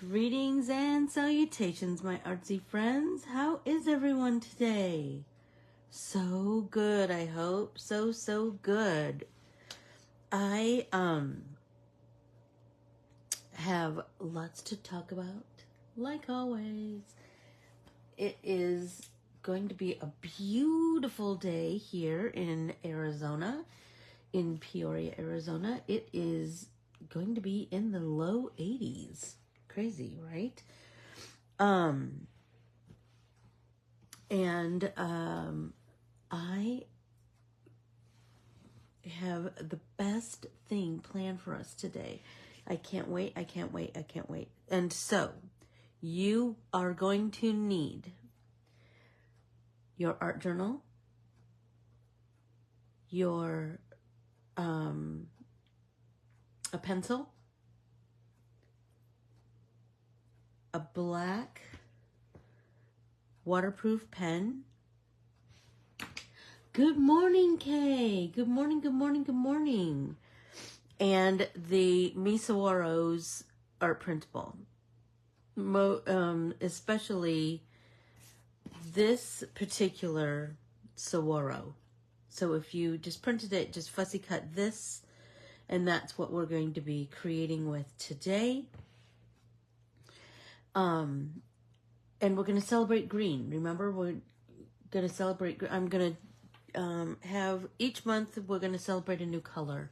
Greetings and salutations, my artsy friends. How is everyone today? So good, I hope. So good. I have lots to talk about, like always. It is going to be a beautiful day here in Arizona, in Peoria, Arizona. It is going to be in the low 80s. Crazy, right? I have the best thing planned for us today. I can't wait. And so you are going to need your art journal, your a pencil, a black waterproof pen. Good morning, Kay. Good morning. And the Misawaro's art printable. Especially this particular Sawaro. So if you just printed it, just fussy cut this, and that's what we're going to be creating with today. And we're going to celebrate green. Remember, we're going to celebrate. I'm going to have each month we're going to celebrate a new color,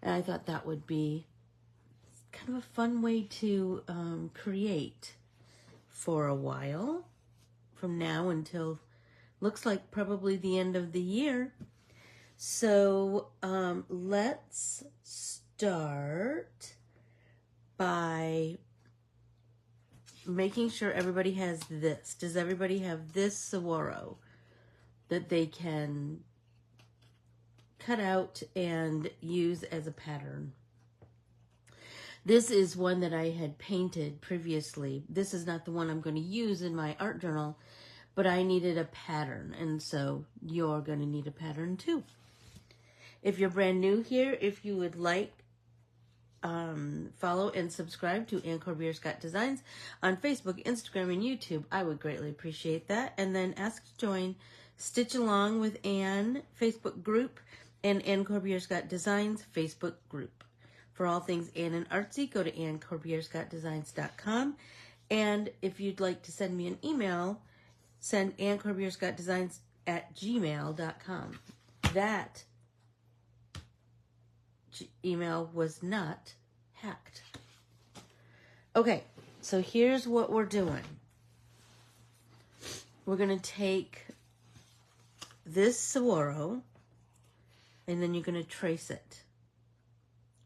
and I thought that would be kind of a fun way to create for a while from now until looks like probably the end of the year. So let's start by making sure everybody has this. Does everybody have this Sawaro that they can cut out and use as a pattern? This is one that I had painted previously. This is not the one I'm going to use in my art journal, but I needed a pattern, and so you're going to need a pattern too. If you're brand new here, if you would like, follow and subscribe to Ann Corbiere-Scott Designs on Facebook, Instagram, and YouTube. I would greatly appreciate that. And then ask to join Stitch Along with Ann Facebook group and Ann Corbiere-Scott Designs Facebook group. For all things Ann and artsy, go to AnnCorbiereScottDesigns.com. And if you'd like to send me an email, send AnnCorbiereScottDesigns@gmail.com. That email was not hacked. Okay, so here's what we're doing. We're going to take this Sawaro, and then you're going to trace it,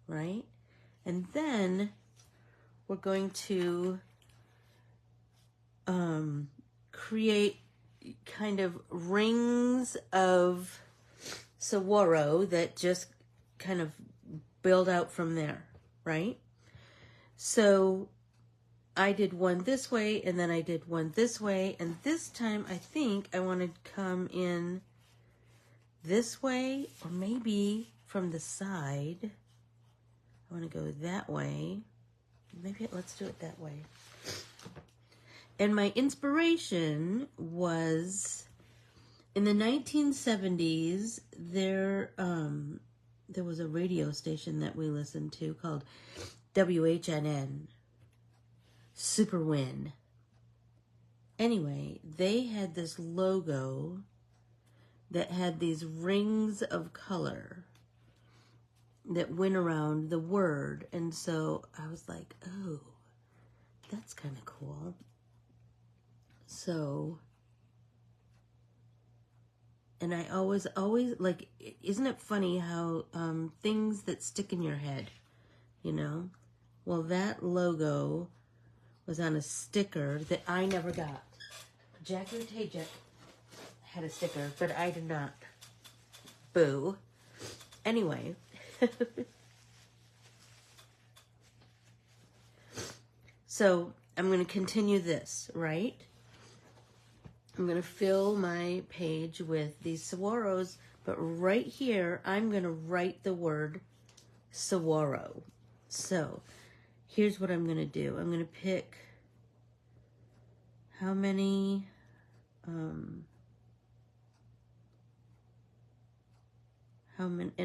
right? And then we're going to create kind of rings of Sawaro that just kind of build out from there, right? So I did one this way, and then I did one this way, and this time I think I want to come in this way, or maybe from the side. I want to go that way. Maybe let's do it that way. And my inspiration was in the 1970s, there was a radio station that we listened to called WHNN, Super Win. Anyway, they had this logo that had these rings of color that went around the word. And so I was like, oh, that's kind of cool. So, and I always like, isn't it funny how things that stick in your head, you know? Well, that logo was on a sticker that I never got. Jackie Tajek had a sticker, but I did not. Boo. Anyway. So I'm going to continue this, right? I'm going to fill my page with these Sawaros, but right here, I'm going to write the word Sawaro. So here's what I'm going to do. I'm going to pick how many, and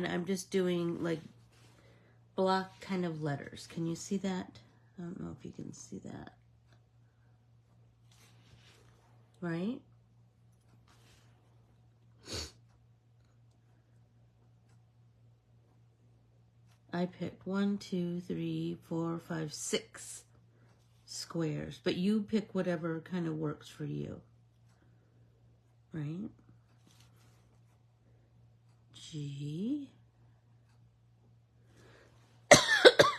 I'm just doing like block kind of letters. Can you see that? I don't know if you can see that. Right? I picked 1, 2, 3, 4, 5, 6 squares, but you pick whatever kind of works for you, right? G.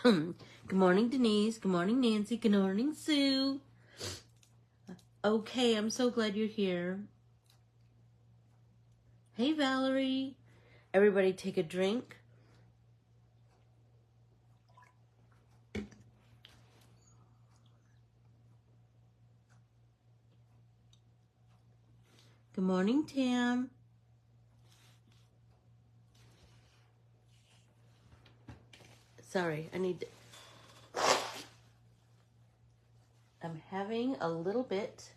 Good morning, Denise. Good morning, Nancy. Good morning, Sue. Okay, I'm so glad you're here. Hey, Valerie. Everybody take a drink. Good morning, Tam. Sorry, I'm having a little bit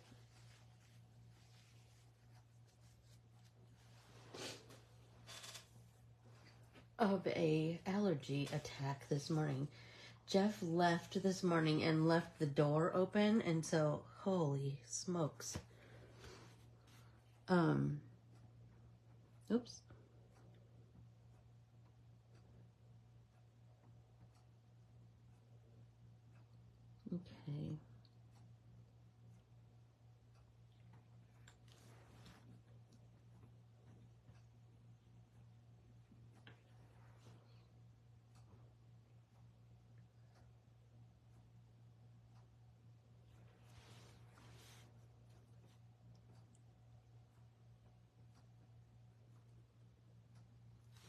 of a allergy attack this morning. Jeff left this morning and left the door open, and so holy smokes. Oops. Okay.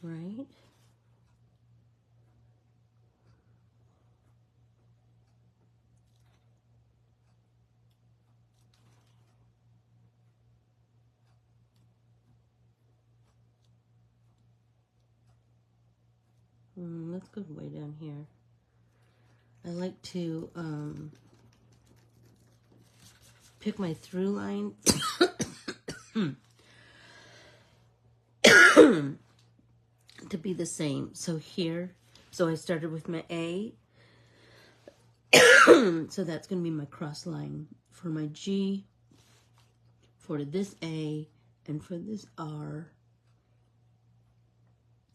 Right. Let's go way down here. I like to pick my through line to be the same. So here, so I started with my A. So that's going to be my cross line for my G, for this A, and for this R.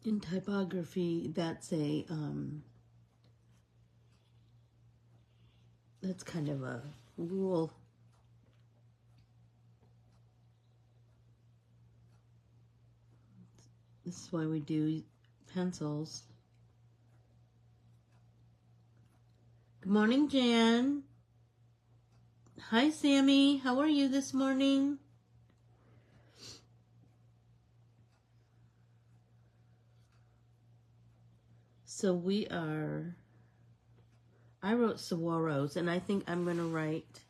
In typography, that's a, that's kind of a rule. This is why we do pencils. Good morning, Jan. Hi, Sammy. How are you this morning? So I wrote saguaros, and I think I'm going to write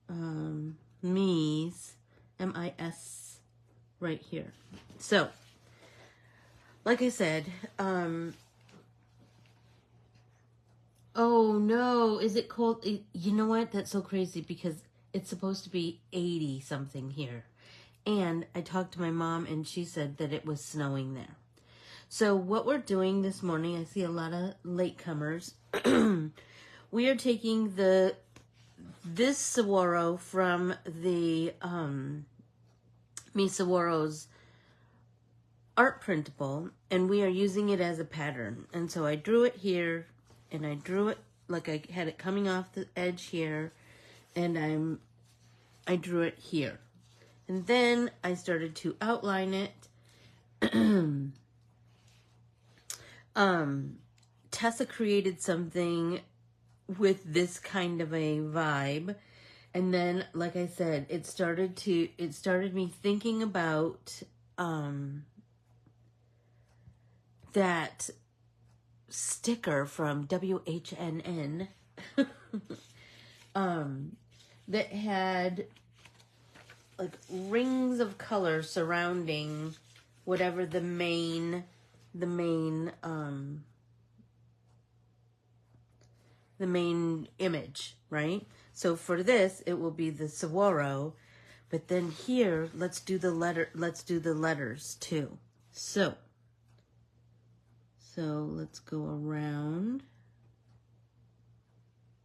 Mies, M-I-S, right here. So, like I said, oh no, is it cold? You know what? That's so crazy because it's supposed to be 80 something here. And I talked to my mom and she said that it was snowing there. So what we're doing this morning, I see a lot of latecomers. We are taking this saguaro from the Mi Saguaro's art printable, and we are using it as a pattern. And so I drew it here, and I drew it like I had it coming off the edge here, and I drew it here. And then I started to outline it. Tessa created something with this kind of a vibe. And then, like I said, it started me thinking about that sticker from WHNN that had like rings of color surrounding whatever the main the main image, right? So for this, it will be the saguaro, but then here, let's do the letters too. So let's go around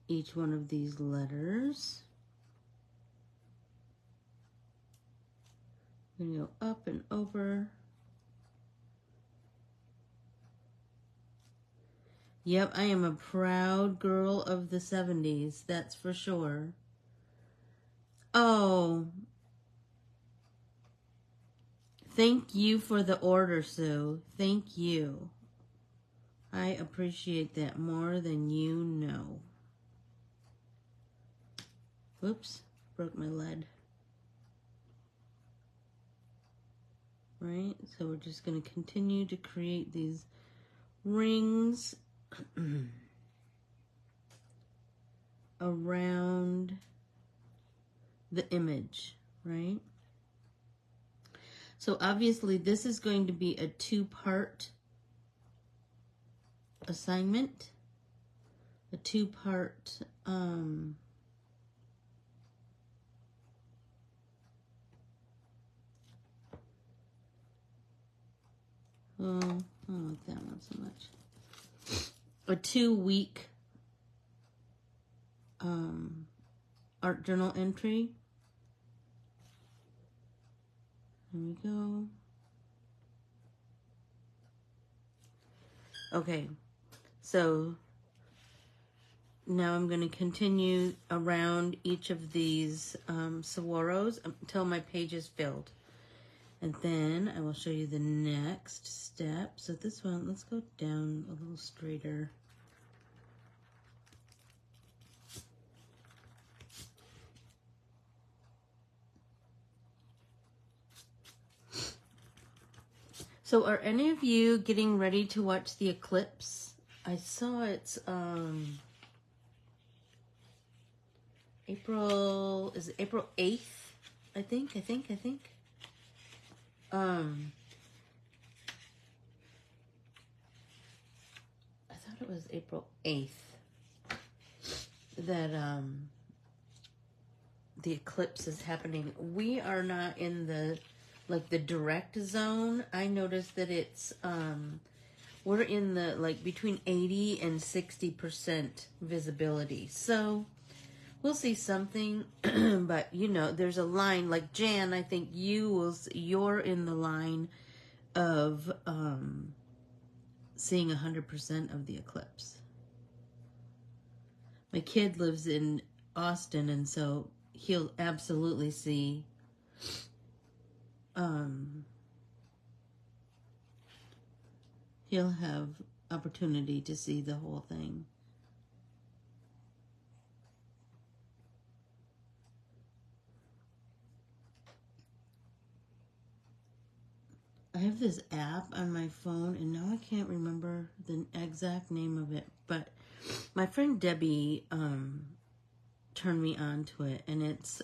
each one of these letters. I'm gonna go up and over. Yep, I am a proud girl of the 70s, that's for sure. Oh, thank you for the order, Sue. Thank you. I appreciate that more than you know. Whoops, broke my lead. Right, so we're just going to continue to create these rings around the image, right? So obviously this is going to be a two-part assignment, a two-part well, I don't like that one so much. A 2-week art journal entry. There we go. Okay, so now I'm going to continue around each of these saguaros until my page is filled. And then I will show you the next step. So this one, let's go down a little straighter. So are any of you getting ready to watch the eclipse? I saw it's April 8th? I think. I thought it was April 8th that the eclipse is happening. We are not in the direct zone. I noticed that it's we're in the between 80 and 60% visibility. So we'll see something, but there's a line like Jan. I think you're in the line of seeing 100% of the eclipse. My kid lives in Austin, and so he'll absolutely see. He'll have opportunity to see the whole thing. I have this app on my phone, and now I can't remember the exact name of it, but my friend Debbie turned me on to it, and it's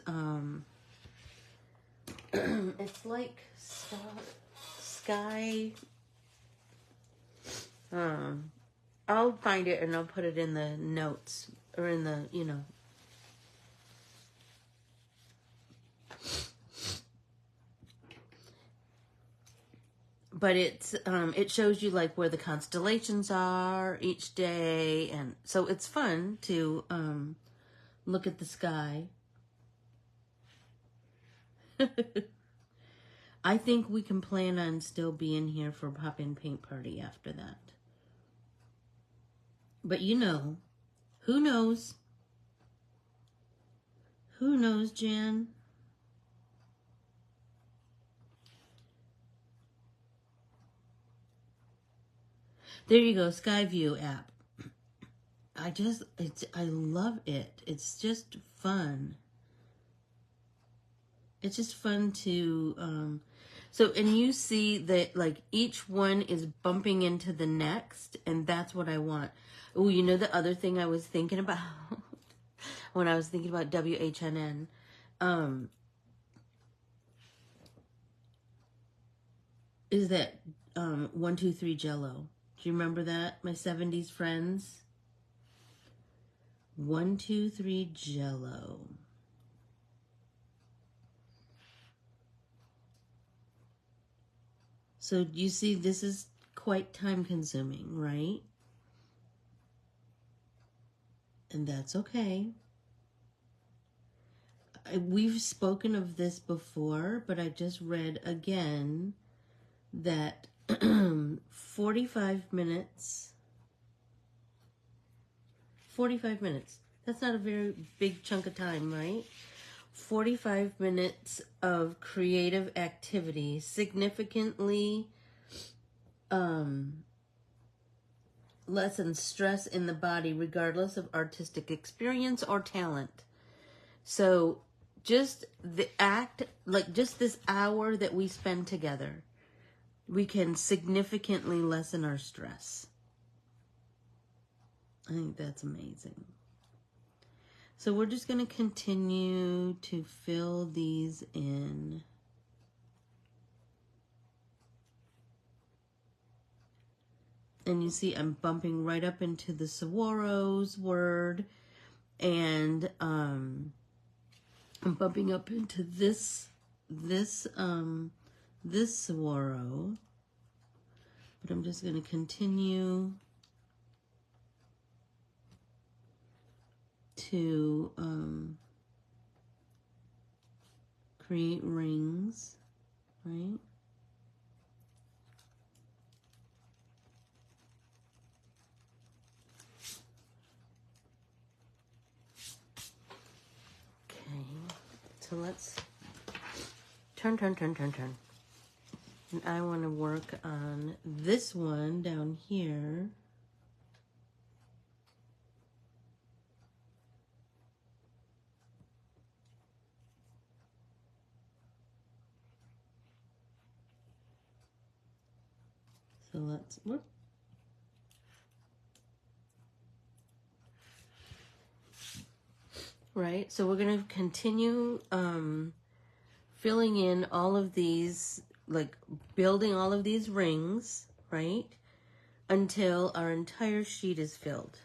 it's like Sky. I'll find it and I'll put it in the notes or in the But it's it shows you where the constellations are each day, and so it's fun to look at the sky. I think we can plan on still being here for pop-in paint party after that. But who knows? Who knows, Jan? There you go, Skyview app. I love it. It's just fun. It's just fun to, and you see that each one is bumping into the next, and that's what I want. Oh, the other thing I was thinking about when I was thinking about WHNN, is that 1, 2, 3 Jello. Do you remember that? My 70s friends. 1, 2, 3, Jello. So you see, this is quite time consuming, right? And that's okay. We've spoken of this before, but I just read again that 45 minutes, that's not a very big chunk of time, right? 45 minutes of creative activity significantly lessens stress in the body regardless of artistic experience or talent. So just the act, like just this hour that we spend together, we can significantly lessen our stress. I think that's amazing. So we're just going to continue to fill these in. And you see I'm bumping right up into the Saguaro's word, and I'm bumping up into this saguaro, but I'm just going to continue to create rings, right? Okay, so let's turn. And I want to work on this one down here. So let's, whoop. Right, so we're going to continue filling in all of these, like building all of these rings, right, until our entire sheet is filled.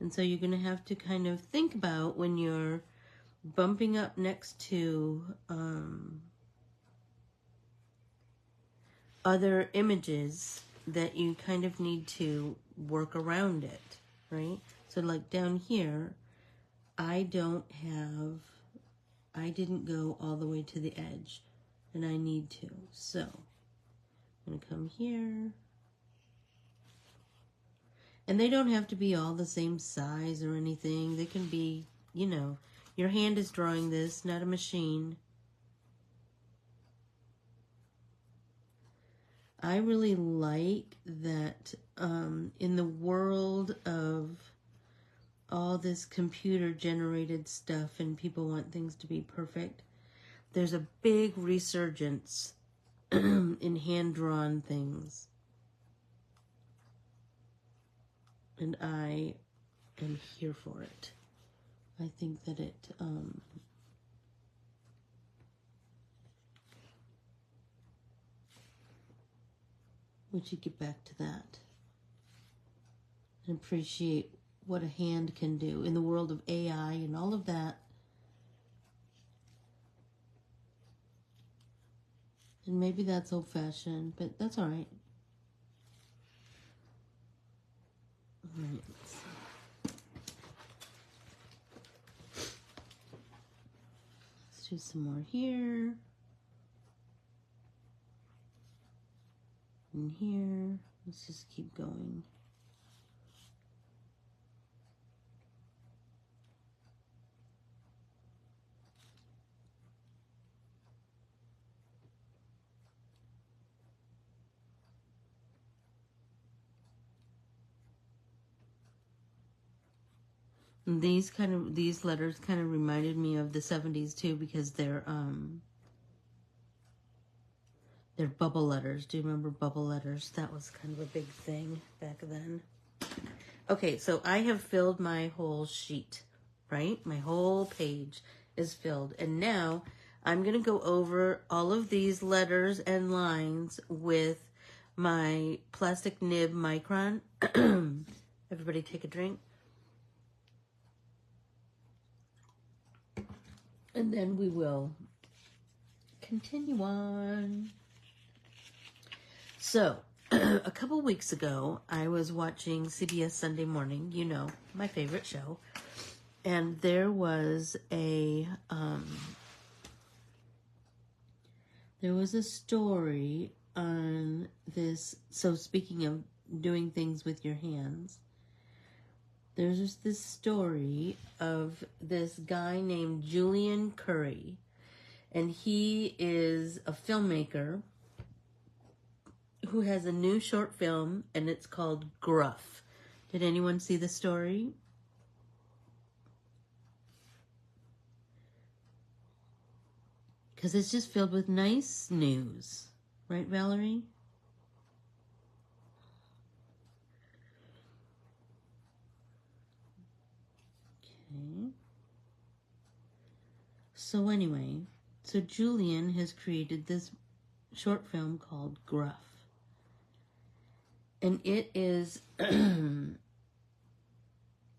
And so you're going to have to kind of think about when you're bumping up next to other images that you kind of need to work around it, right? So like down here, I didn't go all the way to the edge, and I need to. So I'm going to come here. And they don't have to be all the same size or anything. They can be, you know, your hand is drawing this, not a machine. I really like that in the world of all this computer-generated stuff and people want things to be perfect, there's a big resurgence in hand-drawn things. And I am here for it. I think that it we should get back to that and appreciate what a hand can do in the world of AI and all of that. And maybe that's old-fashioned, but that's all right. All right, let's see. Let's do some more here. And here. Let's just keep going. And these letters kind of reminded me of the 70s too, because they're bubble letters. Do you remember bubble letters? That was kind of a big thing back then. Okay, so I have filled my whole sheet, right? My whole page is filled. And now I'm going to go over all of these letters and lines with my plastic nib micron. Everybody take a drink. And then we will continue on. So, a couple weeks ago, I was watching CBS Sunday Morning, you know, my favorite show. And there was a story on this. So speaking of doing things with your hands, there's this story of this guy named Julian Curry, and he is a filmmaker who has a new short film, and it's called Gruff. Did anyone see the story? Because it's just filled with nice news. Right, Valerie? Okay. So anyway, so Julian has created this short film called Gruff. And it is,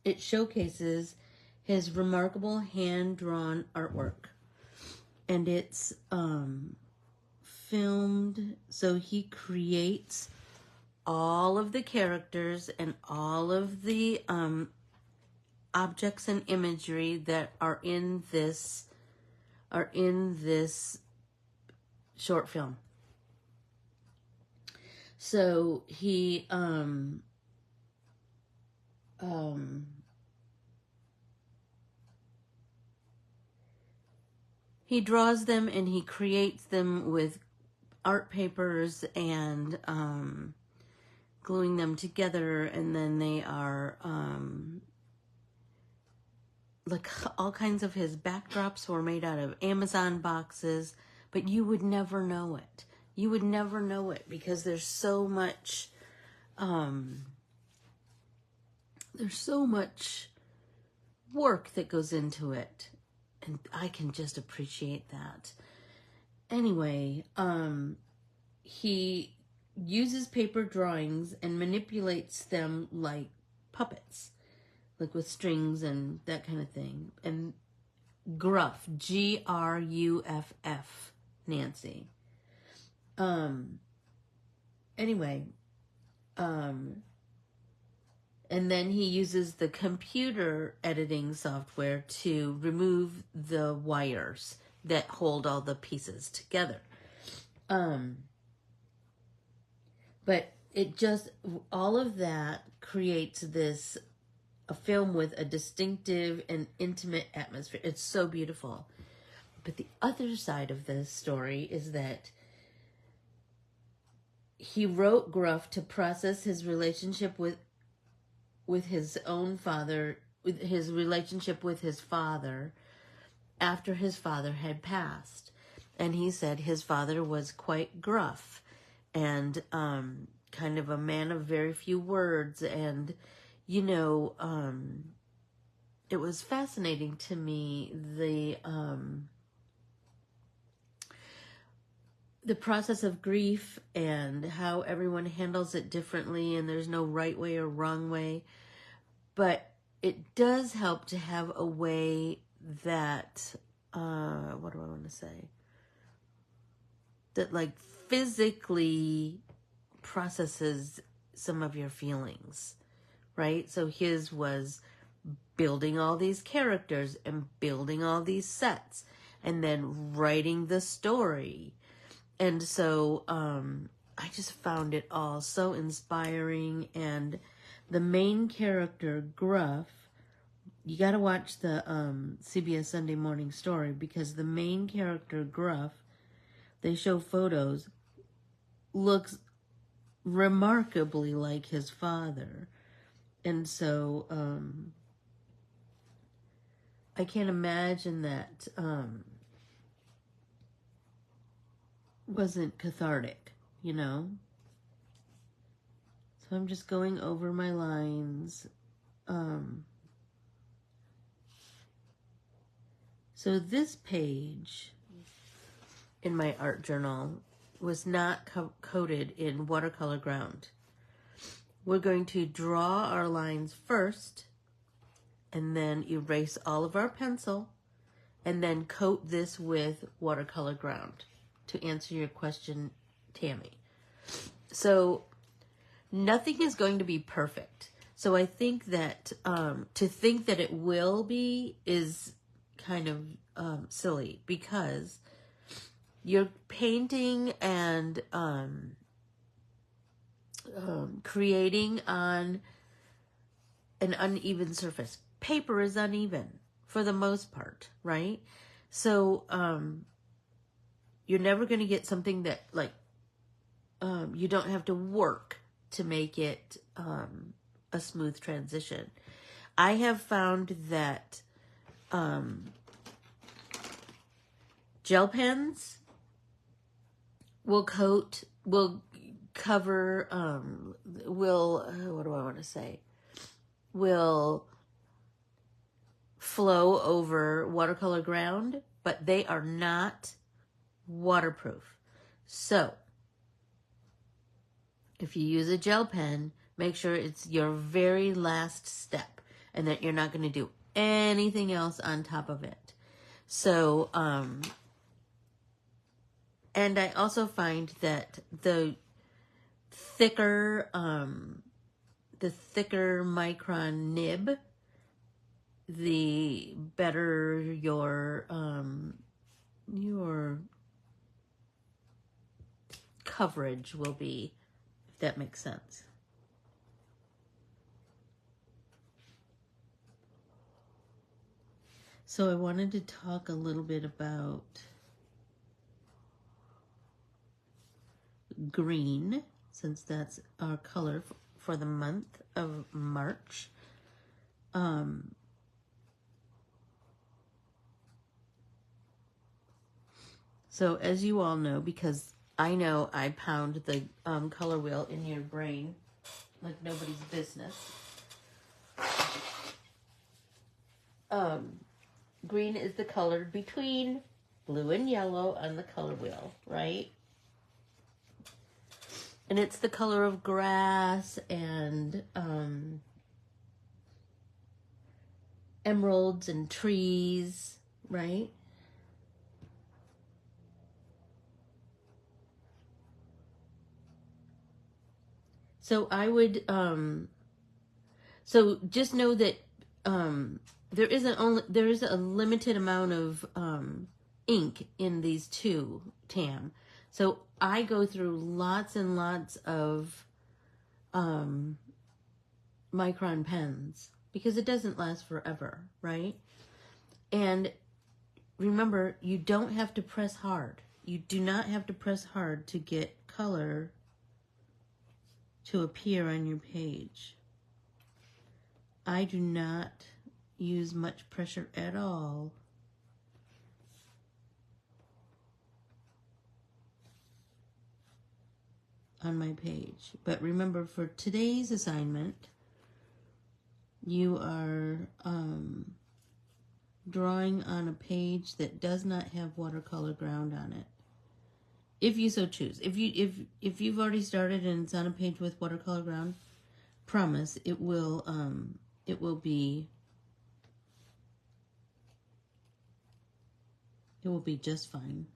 it showcases his remarkable hand-drawn artwork. And it's filmed, so he creates all of the characters and all of the objects and imagery that are in this short film. So he he draws them and he creates them with art papers and gluing them together, and then they are like all kinds of his backdrops were made out of Amazon boxes, but you would never know it. You would never know it because there's so much work that goes into it. And I can just appreciate that. Anyway, he uses paper drawings and manipulates them like puppets, like with strings and that kind of thing. And Gruff, Gruff, Nancy. Anyway, and then he uses the computer editing software to remove the wires that hold all the pieces together. But it just, all of that creates a film with a distinctive and intimate atmosphere. It's so beautiful. But the other side of this story is that he wrote Gruff to process his relationship with his own father, with his relationship with his father after his father had passed. And he said his father was quite gruff and kind of a man of very few words. And, you know, it was fascinating to me, the process of grief and how everyone handles it differently, and there's no right way or wrong way. But it does help to have a way that, what do I want to say? That like physically processes some of your feelings, right? So his was building all these characters and building all these sets and then writing the story. And so I just found it all so inspiring. And the main character, Gruff, you got to watch the CBS Sunday Morning Story, because the main character, Gruff, they show photos, looks remarkably like his father. And so I can't imagine that wasn't cathartic, you know? So I'm just going over my lines. So this page in my art journal was not coated in watercolor ground. We're going to draw our lines first and then erase all of our pencil and then coat this with watercolor ground, to answer your question, Tammy. So nothing is going to be perfect. So I think that to think that it will be is kind of silly, because you're painting and creating on an uneven surface. Paper is uneven for the most part, right? So you're never going to get something that, like, you don't have to work to make it a smooth transition. I have found that gel pens will cover, what do I want to say? Will flow over watercolor ground, but they are not waterproof. So if you use a gel pen, make sure it's your very last step and that you're not going to do anything else on top of it. So, and I also find that the thicker micron nib, the better your coverage will be, if that makes sense. So I wanted to talk a little bit about green, since that's our color for the month of March. So as you all know, because I know I pound the color wheel in your brain like nobody's business. Green is the color between blue and yellow on the color wheel, right? And it's the color of grass and emeralds and trees, right? So I would, so just know that there is a limited amount of ink in these two, Tam. So I go through lots and lots of micron pens because it doesn't last forever, right? And remember, you don't have to press hard. You do not have to press hard to get color to appear on your page. I do not use much pressure at all on my page. But remember, for today's assignment, you are drawing on a page that does not have watercolor ground on it. If you so choose. If you've already started and it's on a page with watercolor ground, promise it will be just fine.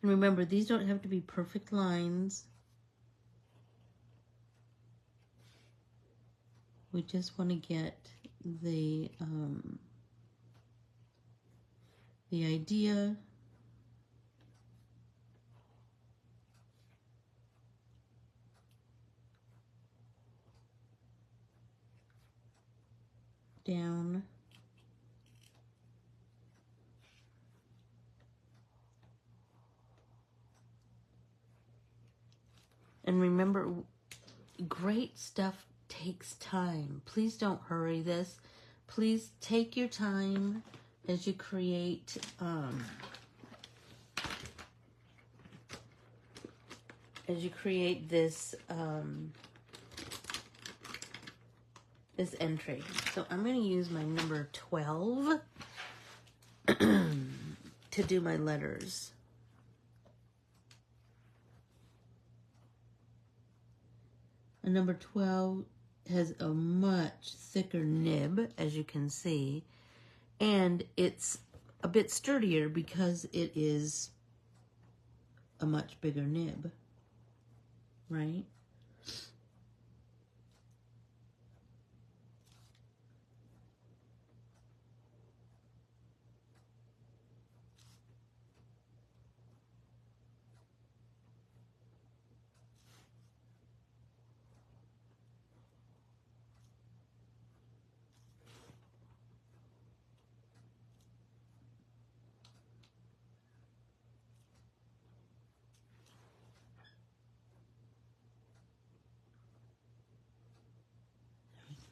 And remember, these don't have to be perfect lines. We just want to get the idea down. And remember, great stuff takes time. Please don't hurry this. Please take your time as you create this this entry. So I'm going to use my number 12 to do my letters. A number 12 has a much thicker nib, as you can see, and it's a bit sturdier because it is a much bigger nib, right?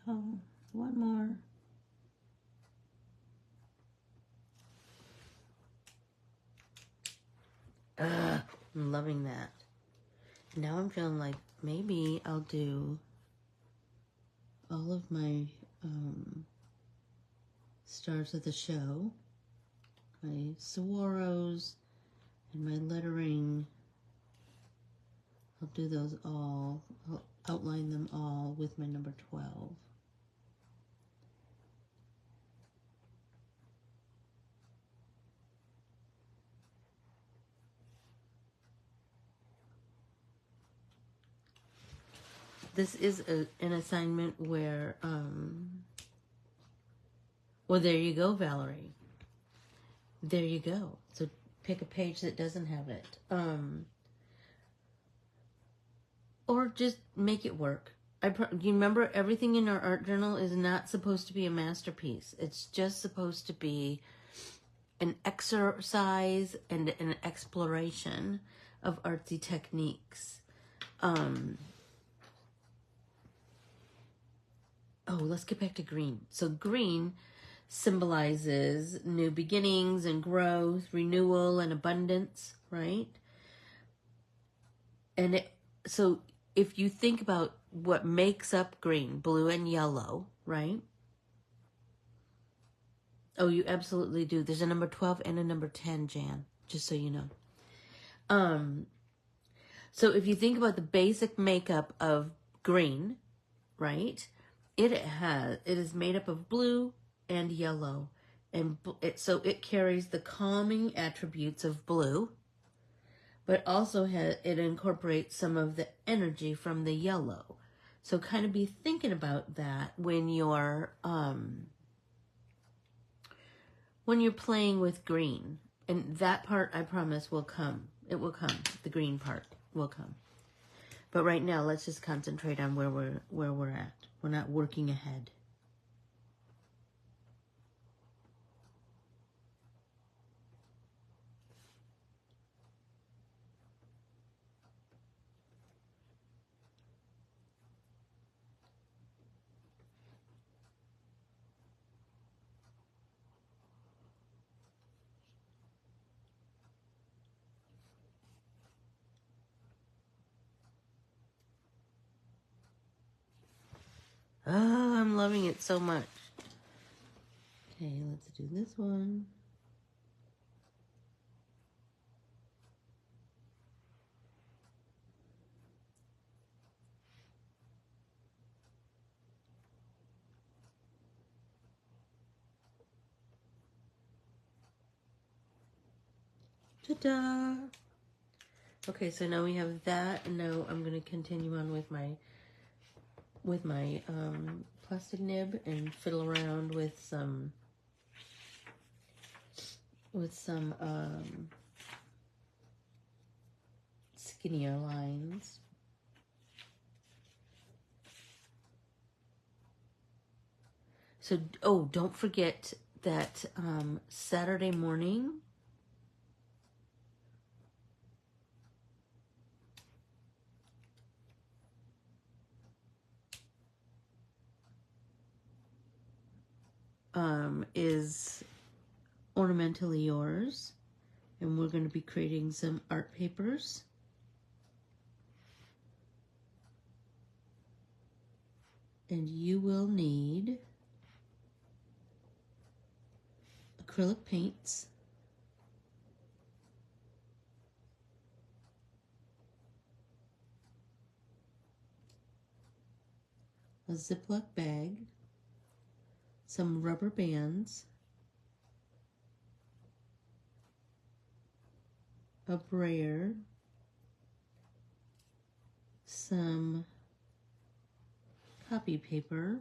Oh, one more. I'm loving that. Now I'm feeling like maybe I'll do all of my stars of the show, my saguaros, and my lettering. I'll do those all. I'll outline them all with my number 12. This is an assignment where, well, there you go, Valerie. There you go. So pick a page that doesn't have it. Or just make it work. You remember, everything in our art journal is not supposed to be a masterpiece. It's just supposed to be an exercise and an exploration of artsy techniques. Oh, let's get back to green. So green symbolizes new beginnings and growth, renewal and abundance, right? And so if you think about what makes up green, blue and yellow, right? Oh, you absolutely do. There's a number 12 and a number 10, Jan, just so you know. So if you think about the basic makeup of green, right? It is made up of blue and yellow, and so it carries the calming attributes of blue, but also it incorporates some of the energy from the yellow. So kind of be thinking about that when you're playing with green, and that part I promise will come. It will come. The green part will come. But right now, let's just concentrate on where we're at. We're not working ahead. Oh, I'm loving it so much. Okay, let's do this one. Ta-da! Okay, so now we have that, and now I'm going to continue on with my plastic nib and fiddle around with some skinnier lines. So, oh, don't forget that Saturday morning, is Ornamentally Yours, and we're going to be creating some art papers. And you will need acrylic paints, a Ziploc bag, some rubber bands, a brayer, some copy paper.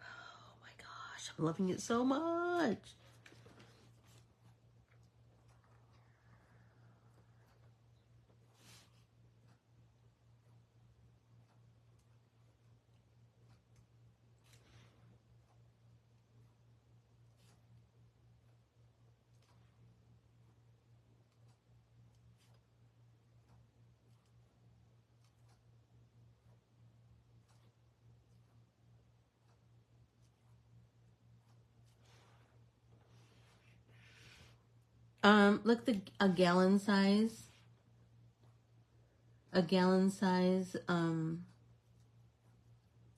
Oh my gosh, I'm loving it so much. Look, a gallon size,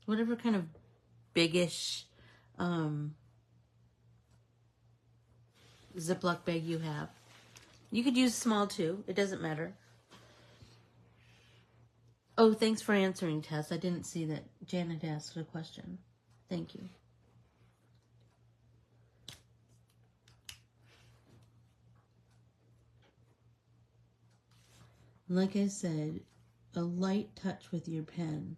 whatever kind of biggish, Ziploc bag you have. You could use small too, it doesn't matter. Oh, thanks for answering, Tess. I didn't see that Janet asked a question. Thank you. Like I said, a light touch with your pen,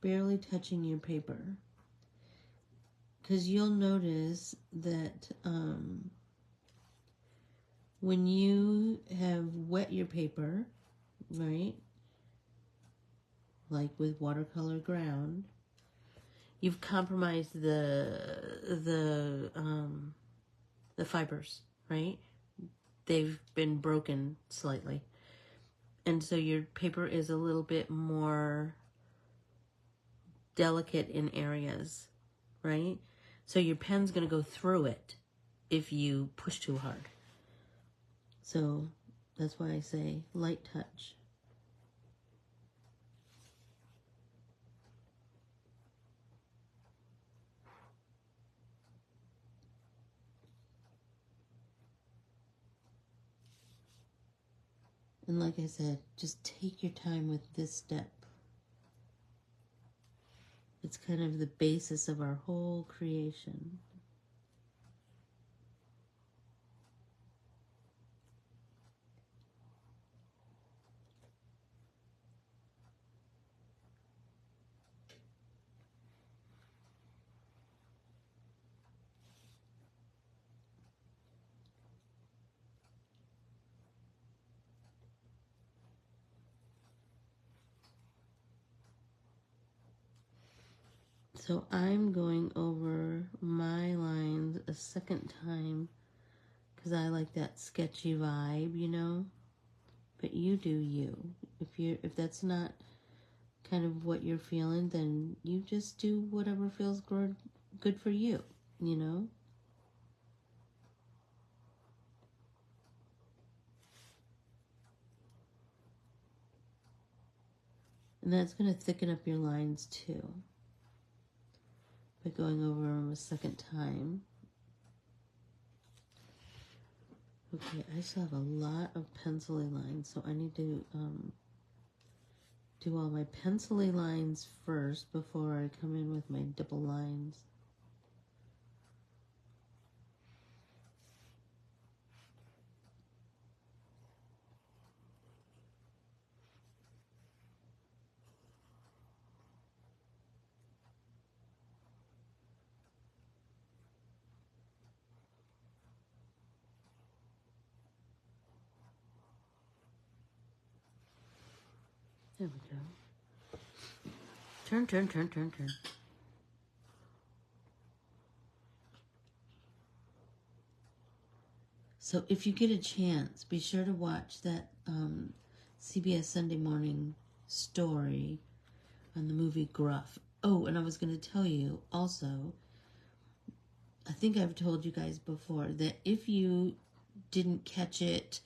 barely touching your paper. Because you'll notice that when you have wet your paper, right, like with watercolor ground, you've compromised the fibers, right? They've been broken slightly. And so your paper is a little bit more delicate in areas, right? So your pen's going to go through it if you push too hard. So that's why I say light touch. And like I said, just take your time with this step. It's kind of the basis of our whole creation. So I'm going over my lines a second time because I like that sketchy vibe, you know. But you do you. If that's not kind of what you're feeling, then you just do whatever feels good for you, you know. And that's going to thicken up your lines too by going over them a second time. Okay, I still have a lot of pencil-y lines, so I need to do all my pencil-y lines first before I come in with my double lines. There we go. Turn, turn, turn, turn, turn. So if you get a chance, be sure to watch that CBS Sunday Morning story on the movie Gruff. Oh, and I was going to tell you also, I think I've told you guys before, that if you didn't catch it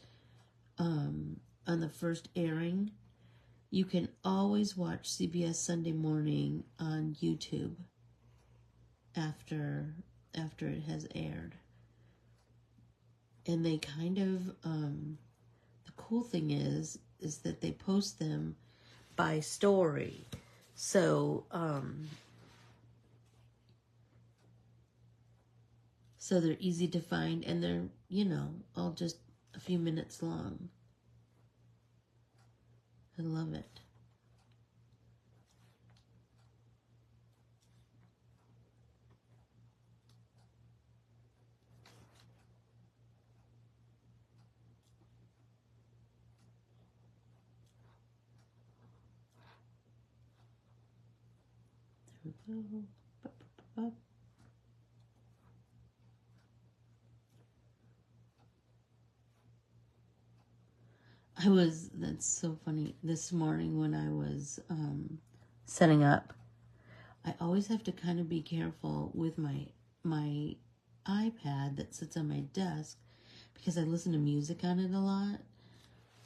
on the first airing, you can always watch CBS Sunday Morning on YouTube after it has aired. And they kind of, the cool thing is that they post them by story. So, so they're easy to find, and they're, you know, all just a few minutes long. I love it. There we go. Bup, bup, bup, bup. That's so funny. This morning when I was setting up, I always have to kind of be careful with my iPad that sits on my desk because I listen to music on it a lot.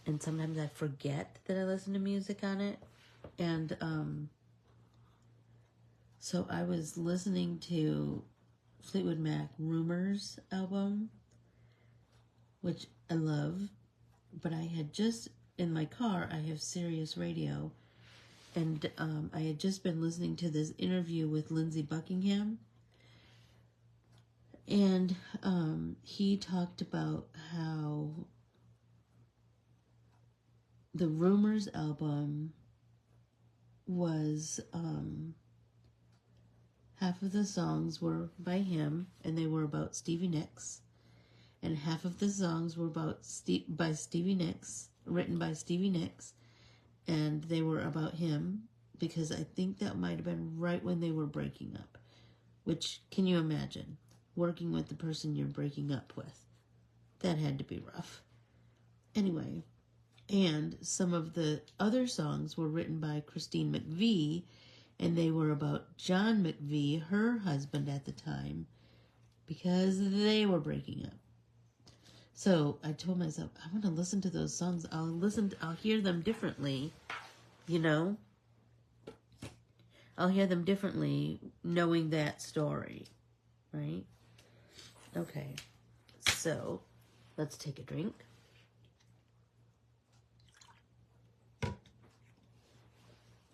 And sometimes I forget that I listen to music on it. And so I was listening to Fleetwood Mac Rumors album, which I love. But I had just, in my car, I have Sirius Radio, and I had just been listening to this interview with Lindsey Buckingham, and he talked about how the Rumors album was, half of the songs were by him, and they were about Stevie Nicks. And half of the songs were by Stevie Nicks, written by Stevie Nicks, and they were about him, because I think that might have been right when they were breaking up. Which, can you imagine, working with the person you're breaking up with? That had to be rough. Anyway, and some of the other songs were written by Christine McVie, and they were about John McVie, her husband at the time, because they were breaking up. So I told myself, I want to listen to those songs. I'll hear them differently, you know? I'll hear them differently knowing that story, right? Okay, so let's take a drink. And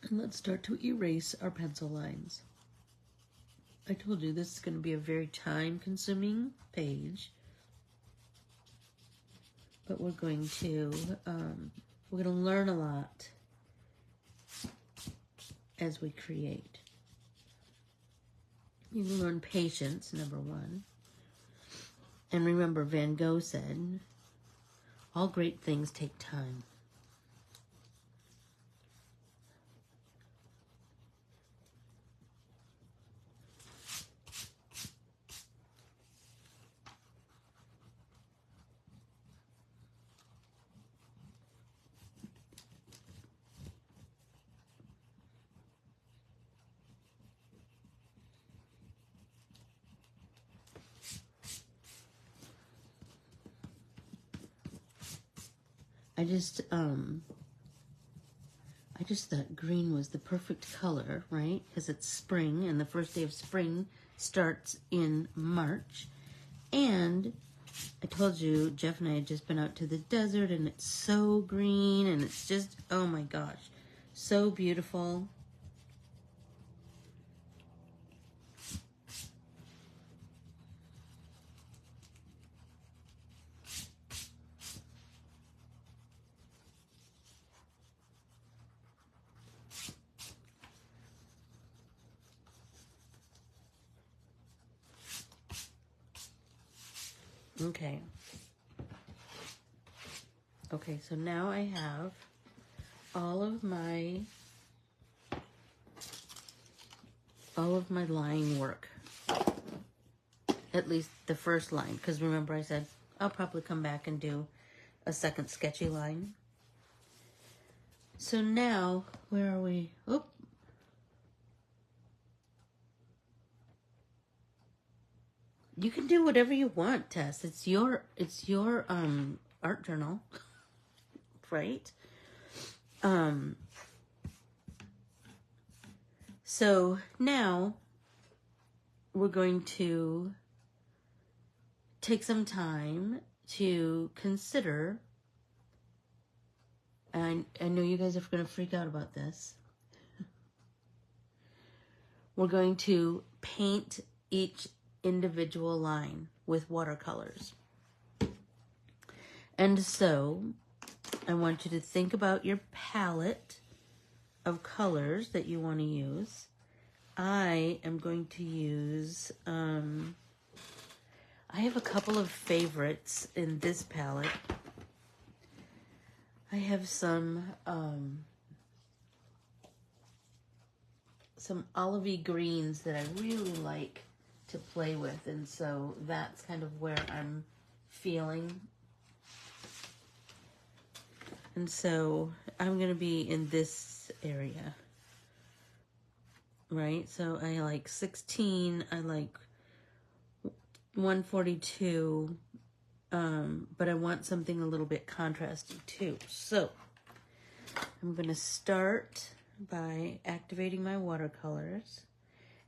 let's start to erase our pencil lines. I told you this is going to be a very time-consuming page. But we're going to learn a lot as we create. You can learn patience, number one. And remember, Van Gogh said, all great things take time. I just thought green was the perfect color, right? Because it's spring, and the first day of spring starts in March. And I told you, Jeff and I had just been out to the desert, and it's so green, and it's just, oh my gosh, so beautiful. Okay, so now I have all of my line work. At least the first line, because remember I said I'll probably come back and do a second sketchy line. So now, where are we? Oop. You can do whatever you want, Tess. It's your art journal, right? So now we're going to take some time to consider And I know you guys are going to freak out about this. We're going to paint each individual line with watercolors. And so I want you to think about your palette of colors that you want to use. I am going to use, I have a couple of favorites in this palette. I have some olivey greens that I really like to play with, and so that's kind of where I'm feeling. And so I'm going to be in this area, right? So I like 16, I like 142, but I want something a little bit contrasty too. So I'm going to start by activating my watercolors,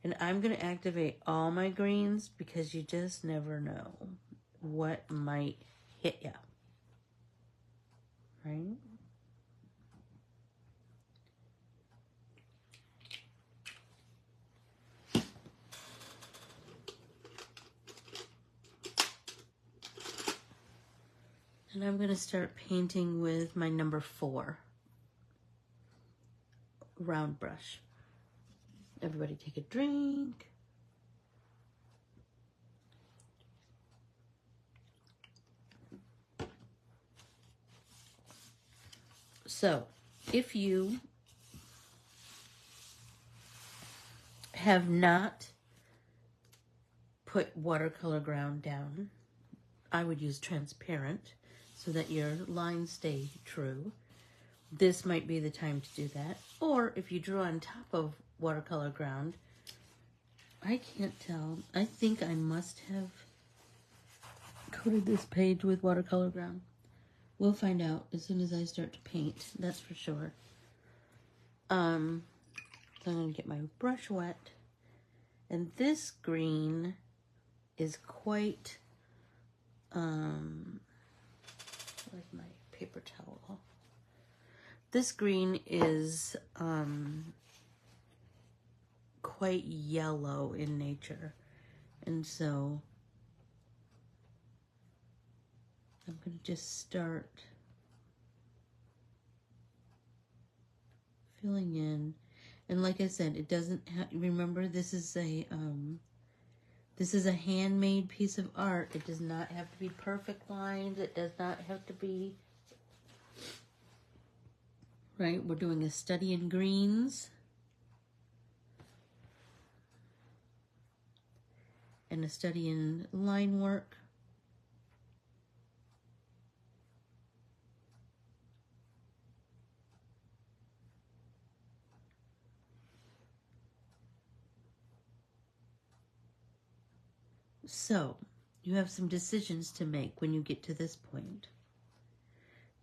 and I'm going to activate all my greens because you just never know what might hit you, right? And I'm going to start painting with my number 4 round brush. Everybody take a drink. So, if you have not put watercolor ground down, I would use transparent so that your lines stay true. This might be the time to do that. Or if you drew on top of watercolor ground, I can't tell. I think I must have coated this page with watercolor ground. We'll find out as soon as I start to paint, that's for sure. So I'm going to get my brush wet. And this green is quite, where's my paper towel? This green is quite yellow in nature. And so I'm going to just start filling in. And like I said, it doesn't have, remember this is a handmade piece of art. It does not have to be perfect lines. It does not have to be, right? We're doing a study in greens and a study in line work. So, you have some decisions to make when you get to this point.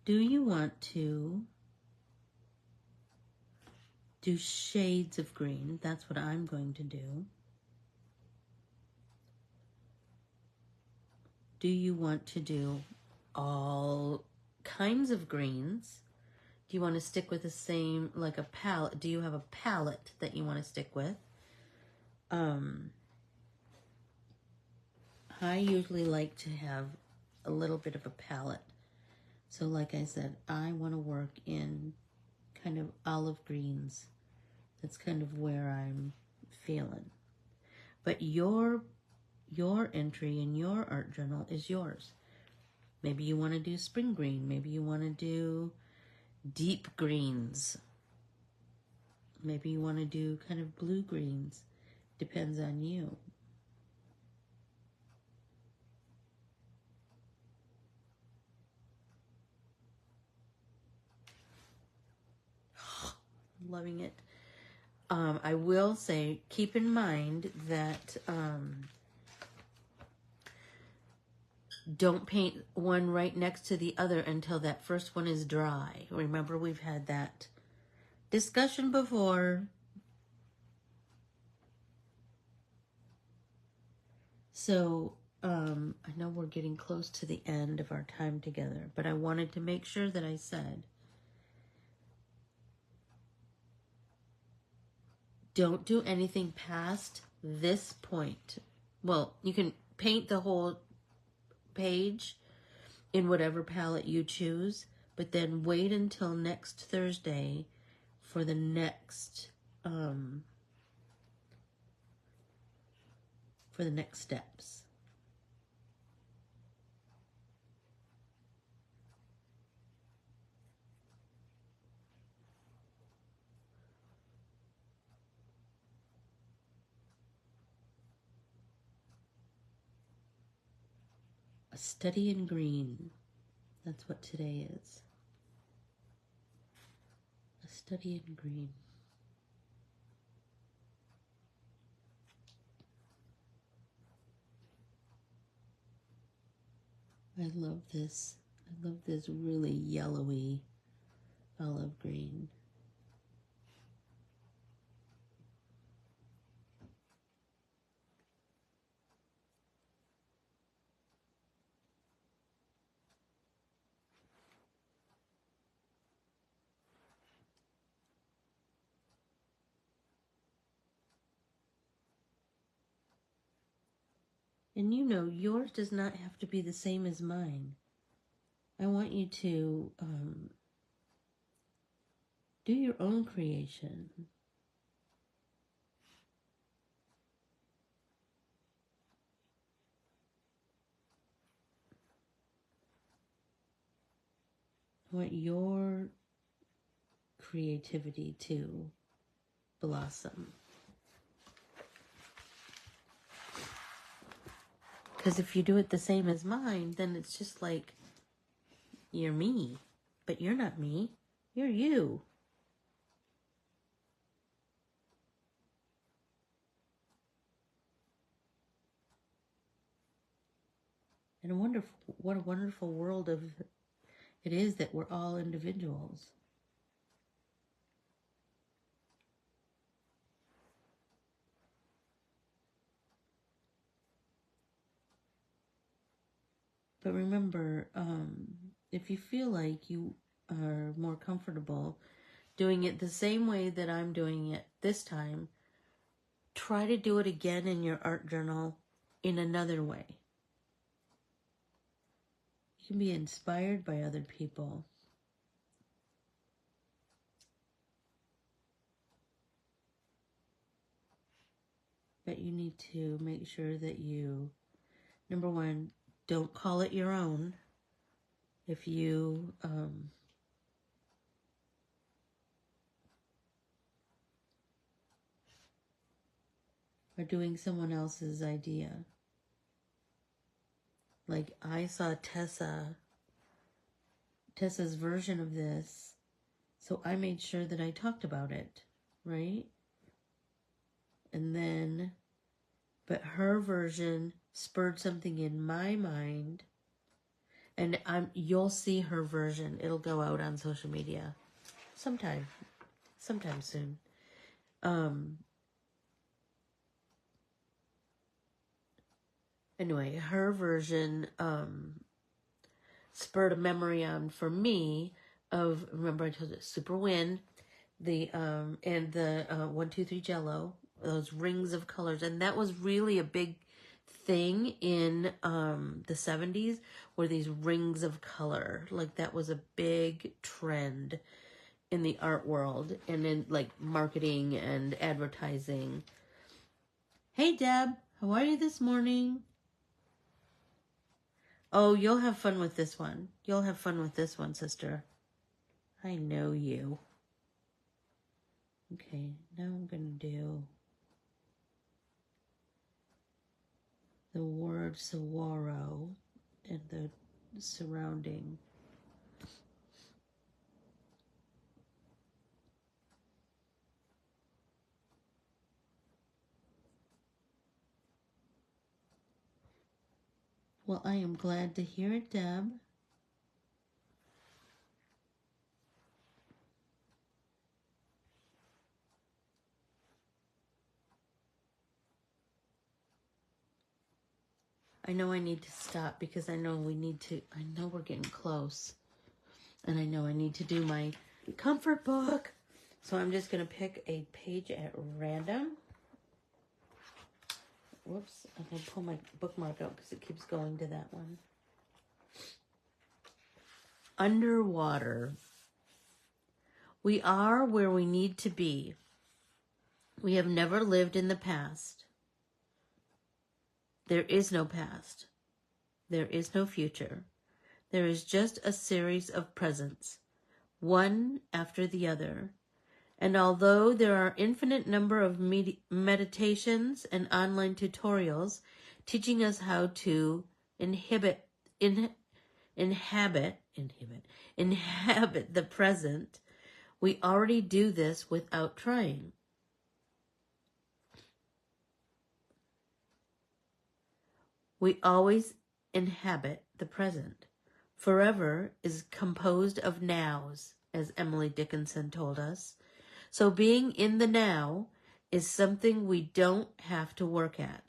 Do you want to do shades of green? That's what I'm going to do. Do you want to do all kinds of greens? Do you want to stick with the same, like a palette? Do you have a palette that you want to stick with? I usually like to have a little bit of a palette. So like I said, I want to work in kind of olive greens. That's kind of where I'm feeling. But your entry in your art journal is yours. Maybe you want to do spring green. Maybe you want to do deep greens. Maybe you want to do kind of blue greens. Depends on you. Loving it. I will say, keep in mind that don't paint one right next to the other until that first one is dry. Remember, we've had that discussion before. So, I know we're getting close to the end of our time together, but I wanted to make sure that I said don't do anything past this point. Well, you can paint the whole page in whatever palette you choose, but then wait until next Thursday for the next steps. A study in green. That's what today is. A study in green. I love this. I love this really yellowy olive green. And you know, yours does not have to be the same as mine. I want you to do your own creation. I want your creativity to blossom. Because if you do it the same as mine, then it's just like, you're me. But you're not me. You're you. And what a wonderful world of it is that we're all individuals. But remember, if you feel like you are more comfortable doing it the same way that I'm doing it this time, try to do it again in your art journal in another way. You can be inspired by other people. But you need to make sure that you, number one, don't call it your own. If you are doing someone else's idea. Like I saw Tessa's version of this, so I made sure that I talked about it, right? And then, but her version spurred something in my mind, and you'll see her version. It'll go out on social media sometime soon. Anyway, her version spurred a memory on for me of, remember I told you, Super Wind, and the 1, 2, 3 Jello, those rings of colors, and that was really a big thing in the 70s, were these rings of color. Like that was a big trend in the art world and in like marketing and advertising. Hey Deb, how are you this morning? Oh, you'll have fun with this one. You'll have fun with this one, sister. I know you. Okay, now I'm going to do the word saguaro and the surrounding. Well, I am glad to hear it, Deb. I know I need to stop because I know we're getting close. And I know I need to do my comfort book So I'm just going to pick a page at random. Whoops, I'm going to pull my bookmark out because it keeps going to that one. Underwater. We are where we need to be. We have never lived in the past. There is no past. There is no future. There is just a series of presents, one after the other. And although there are infinite number of meditations and online tutorials teaching us how to inhabit the present, we already do this without trying. We always inhabit the present. Forever is composed of nows, as Emily Dickinson told us. So being in the now is something we don't have to work at.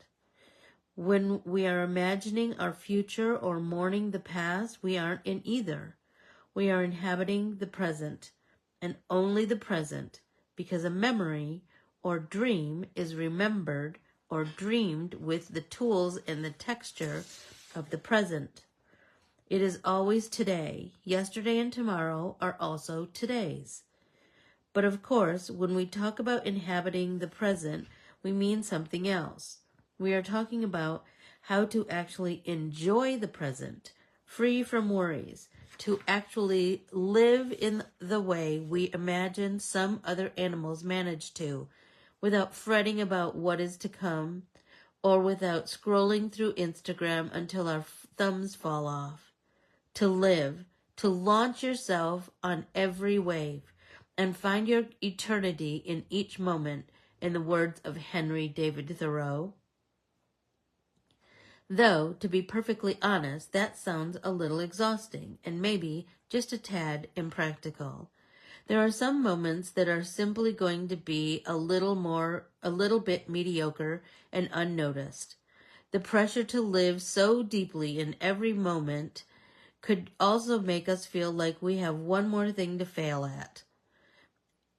When we are imagining our future or mourning the past, we aren't in either. We are inhabiting the present, and only the present, because a memory or dream is remembered or dreamed with the tools and the texture of the present. It is always today. Yesterday and tomorrow are also today's. But of course, when we talk about inhabiting the present, we mean something else. We are talking about how to actually enjoy the present, free from worries, to actually live in the way we imagine some other animals manage to, without fretting about what is to come, or without scrolling through Instagram until our thumbs fall off. To live, to launch yourself on every wave, and find your eternity in each moment, in the words of Henry David Thoreau. Though, to be perfectly honest, that sounds a little exhausting, and maybe just a tad impractical. There are some moments that are simply going to be a little bit mediocre and unnoticed. The pressure to live so deeply in every moment could also make us feel like we have one more thing to fail at.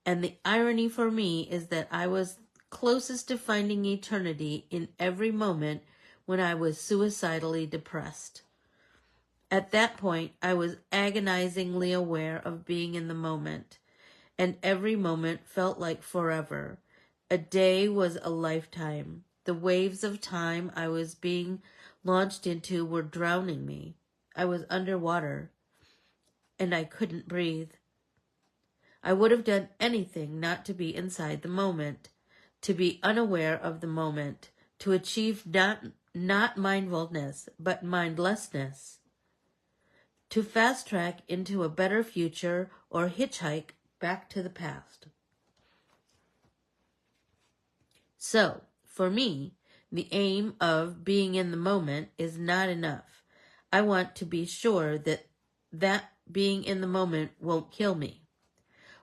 And the irony for me is that I was closest to finding eternity in every moment when I was suicidally depressed. At that point, I was agonizingly aware of being in the moment, and every moment felt like forever. A day was a lifetime. The waves of time I was being launched into were drowning me. I was underwater, and I couldn't breathe. I would have done anything not to be inside the moment, to be unaware of the moment, to achieve not mindfulness, but mindlessness, to fast track into a better future or hitchhike back to the past. So, for me, the aim of being in the moment is not enough. I want to be sure that being in the moment won't kill me.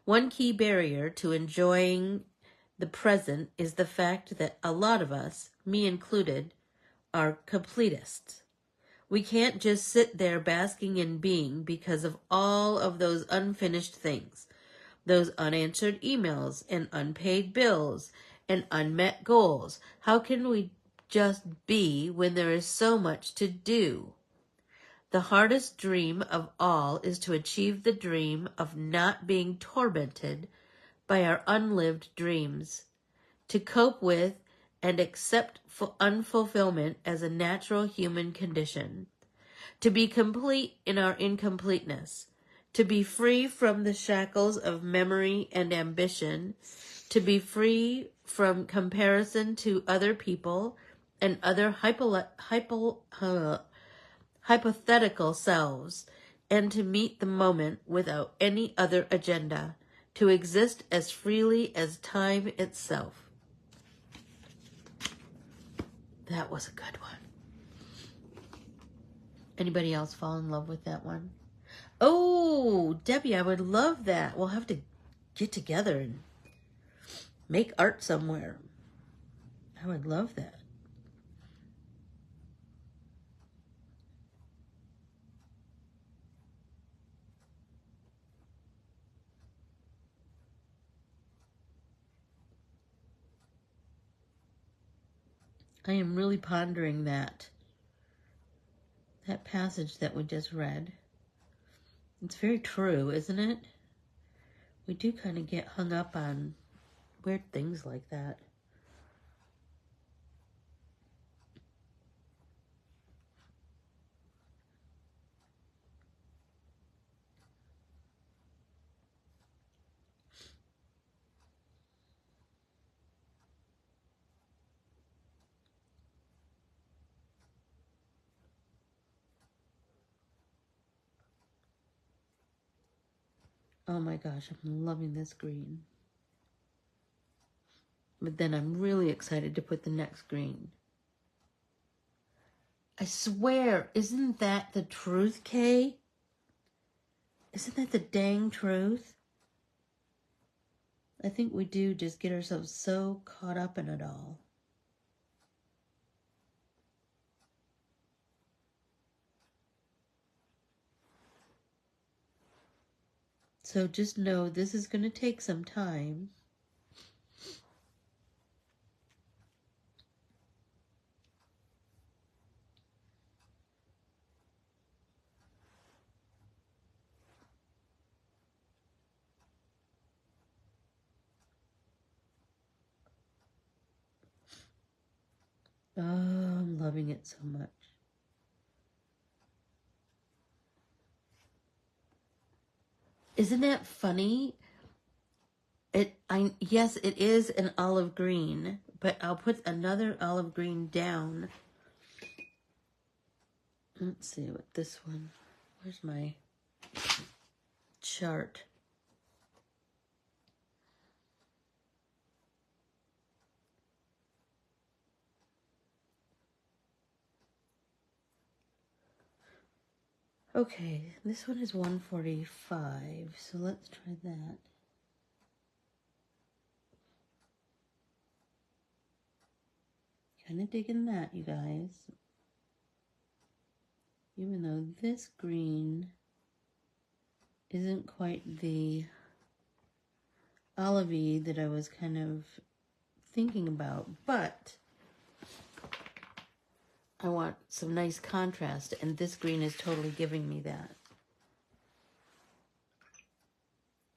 One key barrier to enjoying the present is the fact that a lot of us, me included, are completists. We can't just sit there basking in being because of all of those unfinished things, those unanswered emails and unpaid bills and unmet goals. How can we just be when there is so much to do? The hardest dream of all is to achieve the dream of not being tormented by our unlived dreams, to cope with and accept unfulfillment as a natural human condition, to be complete in our incompleteness, to be free from the shackles of memory and ambition, to be free from comparison to other people and other hypothetical selves, and to meet the moment without any other agenda, to exist as freely as time itself. That was a good one. Anybody else fall in love with that one? Oh, Debbie, I would love that. We'll have to get together and make art somewhere. I would love that. I am really pondering that passage that we just read. It's very true, isn't it? We do kind of get hung up on weird things like that. Oh my gosh, I'm loving this green. But then I'm really excited to put the next green. I swear, isn't that the truth, Kay? Isn't that the dang truth? I think we do just get ourselves so caught up in it all. So just know this is going to take some time. Oh, I'm loving it so much. Isn't that funny? Yes, it is an olive green, but I'll put another olive green down. Let's see what this one, where's my chart? Okay, this one is 145, so let's try that. Kind of digging that, you guys. Even though this green isn't quite the olivey that I was kind of thinking about, but I want some nice contrast, and this green is totally giving me that.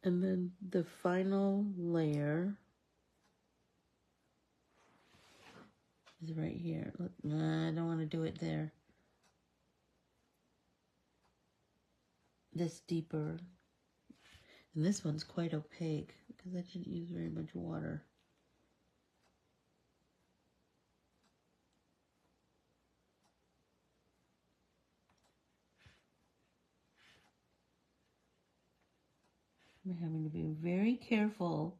And then the final layer is right here. Look, nah, I don't want to do it there. This deeper. And this one's quite opaque because I didn't use very much water. We're having to be very careful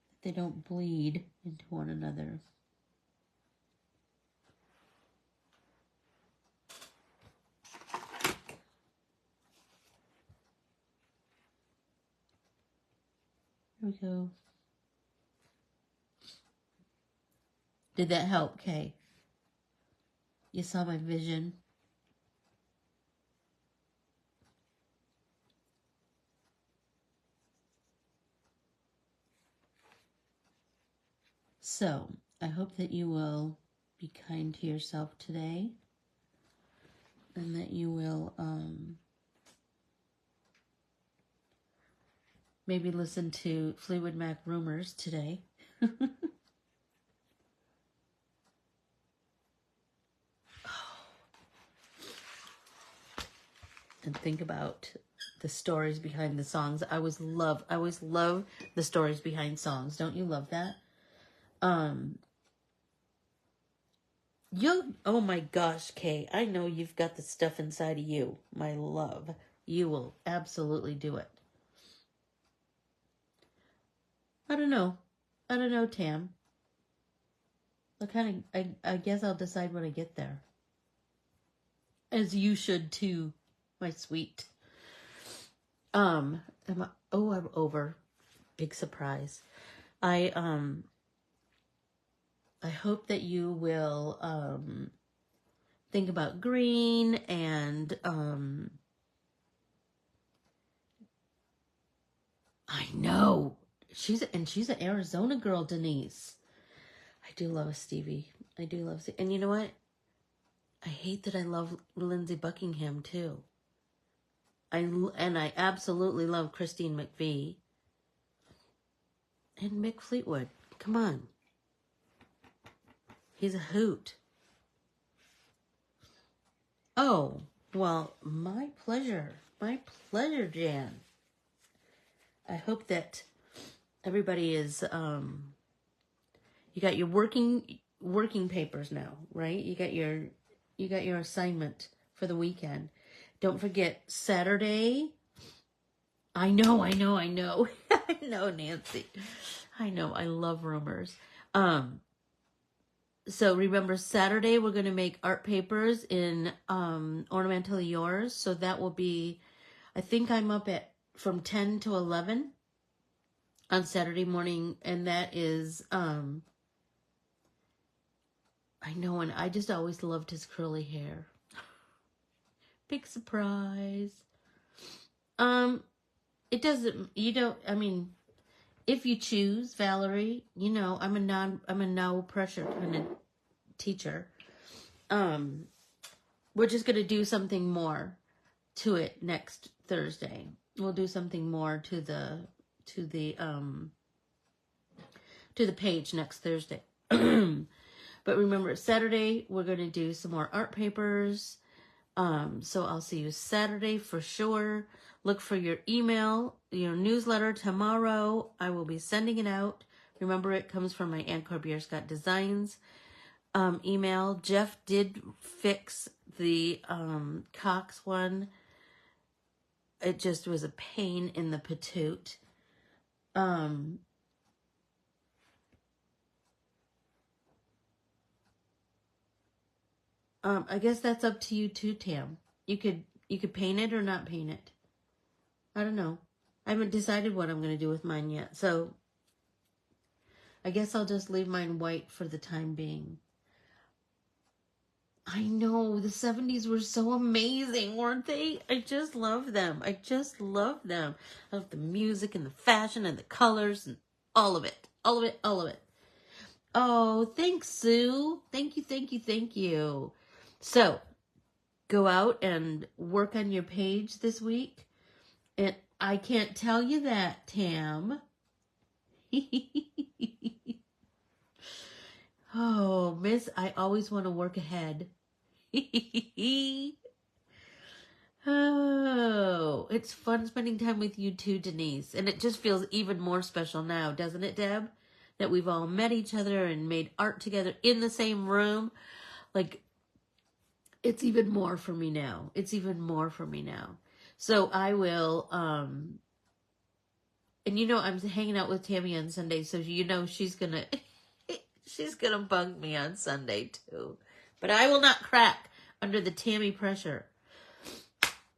that they don't bleed into one another. Here we go. Did that help, Kay? You saw my vision? So, I hope that you will be kind to yourself today, and that you will maybe listen to Fleetwood Mac Rumors today. And think about the stories behind the songs. I always love the stories behind songs. Don't you love that? Oh my gosh, Kay, I know you've got the stuff inside of you, my love. You will absolutely do it. I don't know, Tam. I guess I'll decide when I get there. As you should too, my sweet. I'm over. Big surprise. I hope that you will think about green, and I know she's an Arizona girl, Denise. I do love a Stevie. I do love, and you know what? I hate that I love Lindsey Buckingham too. I absolutely love Christine McVie. And Mick Fleetwood. Come on. He's a hoot. Oh, well, my pleasure. My pleasure, Jan. I hope that everybody is, you got your working papers now, right? You got your assignment for the weekend. Don't forget Saturday. I know. I know, Nancy. I know, I love rumors. So remember, Saturday we're going to make art papers in Ornamentally Yours. So that will be, I think I'm up from 10 to 11 on Saturday morning. And that is, I know, and I just always loved his curly hair. Big surprise. It doesn't, I mean, if you choose, Valerie, I'm a no pressure kind of teacher. We're just going to do something more to it next Thursday. We'll do something more to the page next Thursday. But remember, Saturday, we're going to do some more art papers. So I'll see you Saturday for sure. Look for your email, your newsletter tomorrow. I will be sending it out. Remember, it comes from my Aunt Corbiere-Scott Designs email. Jeff did fix the Cox one. It just was a pain in the patoot. I guess that's up to you too, Tam. You could paint it or not paint it. I don't know. I haven't decided what I'm going to do with mine yet. So I guess I'll just leave mine white for the time being. I know, the 70s were so amazing, weren't they? I just love them. I love the music and the fashion and the colors and all of it. All of it. Oh, thanks, Sue. Thank you. So, go out and work on your page this week. And I can't tell you that, Tam. Oh, miss, I always want to work ahead. Oh, it's fun spending time with you too, Denise. And it just feels even more special now, doesn't it, Deb? That we've all met each other and made art together in the same room. Like, it's even more for me now. So I will, and I'm hanging out with Tammy on Sunday, so she's gonna bug me on Sunday too. But I will not crack under the Tammy pressure.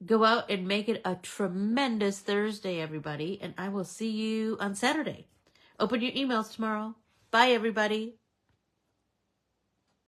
Go out and make it a tremendous Thursday, everybody, and I will see you on Saturday. Open your emails tomorrow. Bye, everybody.